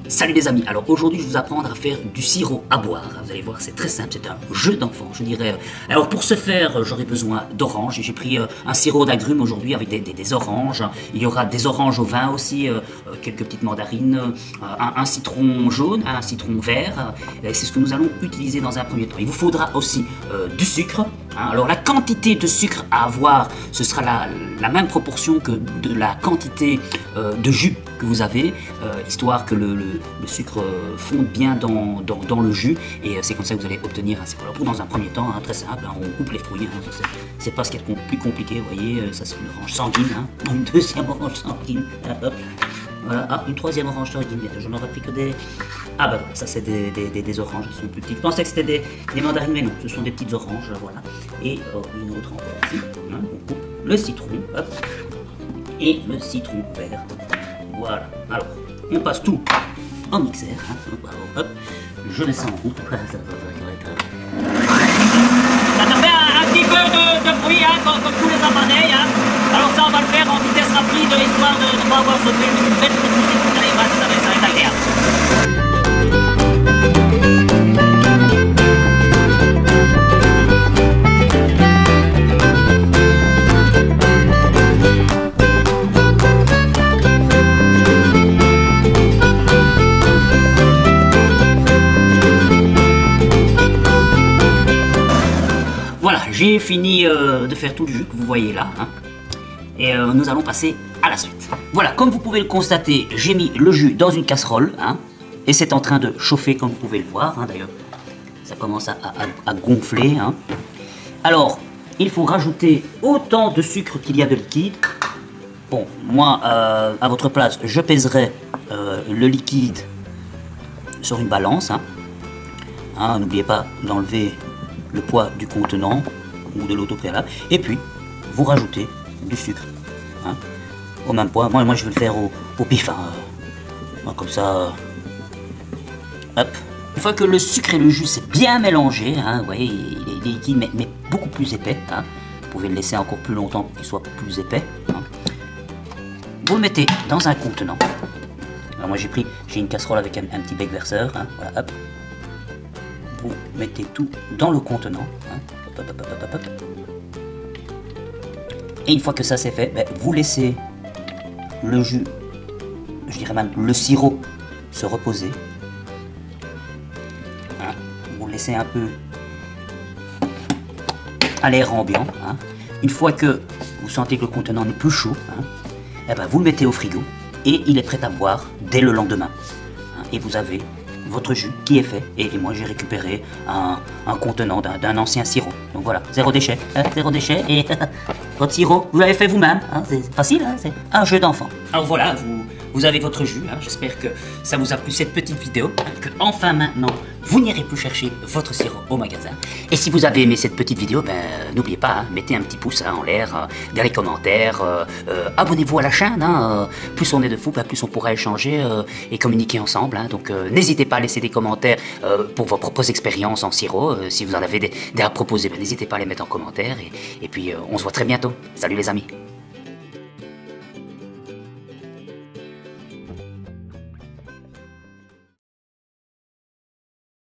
Salut les amis, alors aujourd'hui je vais vous apprendre à faire du sirop à boire. Vous allez voir, c'est très simple, c'est un jeu d'enfant, je dirais. Alors pour ce faire, j'aurai besoin d'oranges. J'ai pris un sirop d'agrumes aujourd'hui avec des oranges. Il y aura des oranges au vin aussi, quelques petites mandarines, un citron jaune, un citron vert. C'est ce que nous allons utiliser dans un premier temps. Il vous faudra aussi du sucre. Alors la quantité de sucre à avoir, ce sera la même proportion que de la quantité de jus que vous avez, histoire que le sucre fonde bien dans le jus, et c'est comme ça que vous allez obtenir un sirop. Alors dans un premier temps, très simple, on coupe les fruits, c'est pas ce qui est plus compliqué, vous voyez, ça c'est une orange sanguine, une deuxième orange sanguine, hop. Voilà, une troisième orange sanguine, je n'aurais pris que des... Ah bah ça c'est des oranges, elles sont plus petites. Je pensais que c'était des mandarines, mais non, ce sont des petites oranges, voilà. Et une autre encore ici, on coupe le citron, hop, et le citron vert. Voilà, alors on passe tout en mixeur, hop, je mets ça en route. Ça te fait un petit peu de bruit, comme tous les appareils. Alors ça on va le faire en vitesse rapide, histoire de ne pas avoir sauté une belle petite musique, vous allez voir, ça va être agréable. Voilà, j'ai fini de faire tout le jus que vous voyez là, et nous allons passer à la suite. Voilà, comme vous pouvez le constater, j'ai mis le jus dans une casserole, et c'est en train de chauffer comme vous pouvez le voir, d'ailleurs, ça commence à gonfler. Alors, il faut rajouter autant de sucre qu'il y a de liquide. Bon, moi, à votre place, je pèserai le liquide sur une balance. N'oubliez pas d'enlever le poids du contenant ou de l'eau au préalable, et puis vous rajoutez du sucre au même poids. Moi je vais le faire au pif, comme ça, hop. Une fois que le sucre et le jus c'est bien mélangé, vous voyez, il est liquide mais beaucoup plus épais, vous pouvez le laisser encore plus longtemps pour qu'il soit plus épais, vous le mettez dans un contenant. Alors moi j'ai une casserole avec un petit bec verseur, voilà, hop. Vous mettez tout dans le contenant, et une fois que ça c'est fait, vous laissez le jus, je dirais même le sirop, se reposer. Vous laissez un peu à l'air ambiant. Une fois que vous sentez que le contenant n'est plus chaud, vous le mettez au frigo et il est prêt à boire dès le lendemain. Et vous avez votre jus qui est fait, et moi j'ai récupéré un contenant d'un ancien sirop. Donc voilà, zéro déchet, et votre sirop, vous l'avez fait vous-même, c'est facile, c'est un jeu d'enfant. Alors voilà, vous avez votre jus, j'espère que ça vous a plu cette petite vidéo, que enfin maintenant, vous n'irez plus chercher votre sirop au magasin. Et si vous avez aimé cette petite vidéo, n'oubliez pas, mettez un petit pouce en l'air, dans les commentaires, abonnez-vous à la chaîne, plus on est de fous, plus on pourra échanger et communiquer ensemble, donc n'hésitez pas à laisser des commentaires pour vos propres expériences en sirop, si vous en avez des à proposer, n'hésitez pas à les mettre en commentaire, et puis on se voit très bientôt. Salut les amis.